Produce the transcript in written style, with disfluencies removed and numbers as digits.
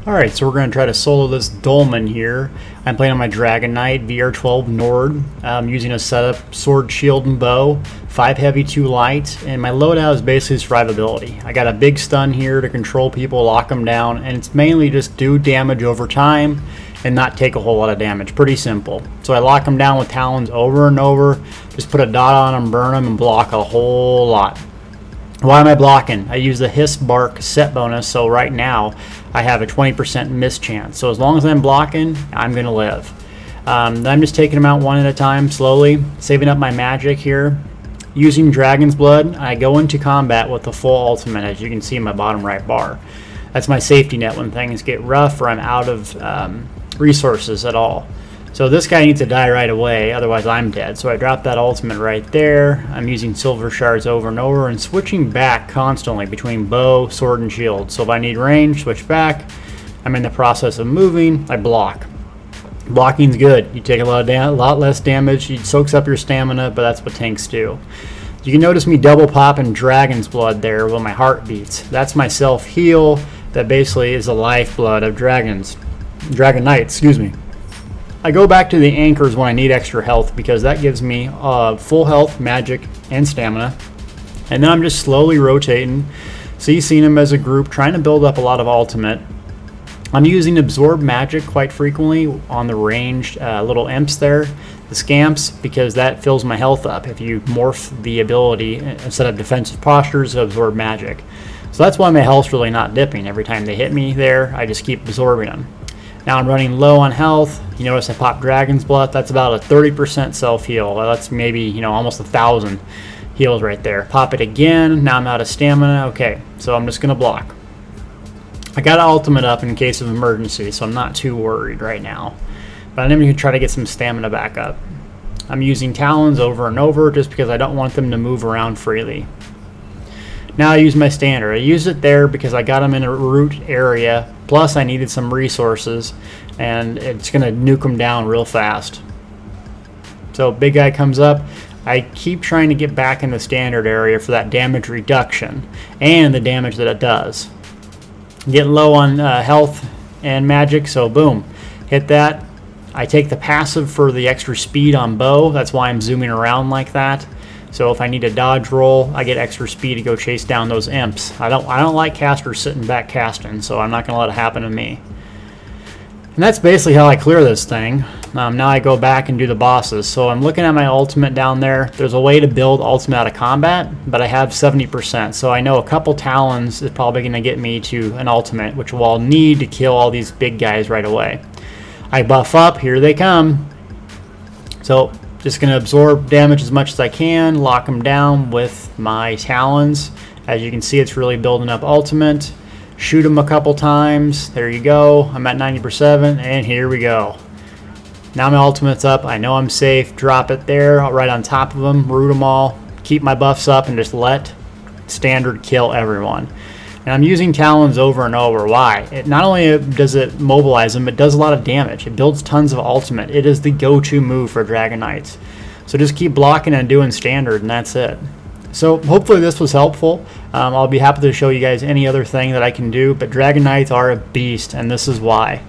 Alright, so we're going to try to solo this Dolmen here. I'm playing on my Dragonknight VR12 Nord. I'm using a setup sword, shield, and bow. 5 heavy, 2 light, and my loadout is basically survivability. I got a big stun here to control people, lock them down, and it's mainly just do damage over time and not take a whole lot of damage. Pretty simple. So I lock them down with talons over and over, just put a dot on them, burn them, and block a whole lot. Why am I blocking? I use the Hiss Bark set bonus, so right now I have a 20% miss chance. So as long as I'm blocking, I'm going to live. Then I'm just taking them out one at a time, slowly, saving up my magic here. Using Dragon's Blood, I go into combat with the full ultimate, as you can see in my bottom right bar. That's my safety net when things get rough or I'm out of resources at all. So this guy needs to die right away, otherwise I'm dead. So I drop that ultimate right there. I'm using silver shards over and over and switching back constantly between bow, sword, and shield. So if I need range, switch back. I'm in the process of moving, I block. Blocking's good. You take a lot less damage, it soaks up your stamina, but that's what tanks do. You can notice me double popping Dragon's Blood there when my heart beats. That's my self-heal that basically is the lifeblood of Dragonknight, excuse me. I go back to the anchors when I need extra health because that gives me full health, magic, and stamina. And then I'm just slowly rotating, CCing them as a group, trying to build up a lot of ultimate. I'm using Absorb Magic quite frequently on the ranged little imps there, the scamps, because that fills my health up if you morph the ability instead of defensive postures to Absorb Magic. So that's why my health's really not dipping. Every time they hit me there, I just keep absorbing them. Now I'm running low on health. You notice I pop Dragon's Blood. That's about a 30% self-heal. That's maybe, you know, almost 1,000 heals right there. Pop it again. Now I'm out of stamina. Okay, so I'm just going to block. I got an ultimate up in case of emergency, so I'm not too worried right now. But I'm going to try to get some stamina back up. I'm using talons over and over just because I don't want them to move around freely. Now I use my standard. I use it there because I got them in a root area, plus I needed some resources, and it's going to nuke them down real fast. So big guy comes up. I keep trying to get back in the standard area for that damage reduction and the damage that it does. I'm getting low on health and magic, so boom, hit that. I take the passive for the extra speed on bow. That's why I'm zooming around like that. So if I need a dodge roll, I get extra speed to go chase down those imps. I don't like casters sitting back casting, so I'm not going to let it happen to me. And that's basically how I clear this thing. Now I go back and do the bosses. So I'm looking at my ultimate down there. There's a way to build ultimate out of combat, but I have 70%. So I know a couple talons is probably going to get me to an ultimate, which will need to kill all these big guys right away. I buff up, here they come. So just going to absorb damage as much as I can, lock them down with my talons. As you can see, it's really building up ultimate. Shoot them a couple times. There you go. I'm at 90%, and here we go. Now my ultimate's up. I know I'm safe. Drop it there, right on top of them. Root them all. Keep my buffs up and just let standard kill everyone. And I'm using talons over and over. Why? It not only does it mobilize them, it does a lot of damage. It builds tons of ultimate. It is the go-to move for Dragonknights. So just keep blocking and doing standard, and that's it. So hopefully this was helpful. I'll be happy to show you guys any other thing that I can do, but Dragonknights are a beast, and this is why.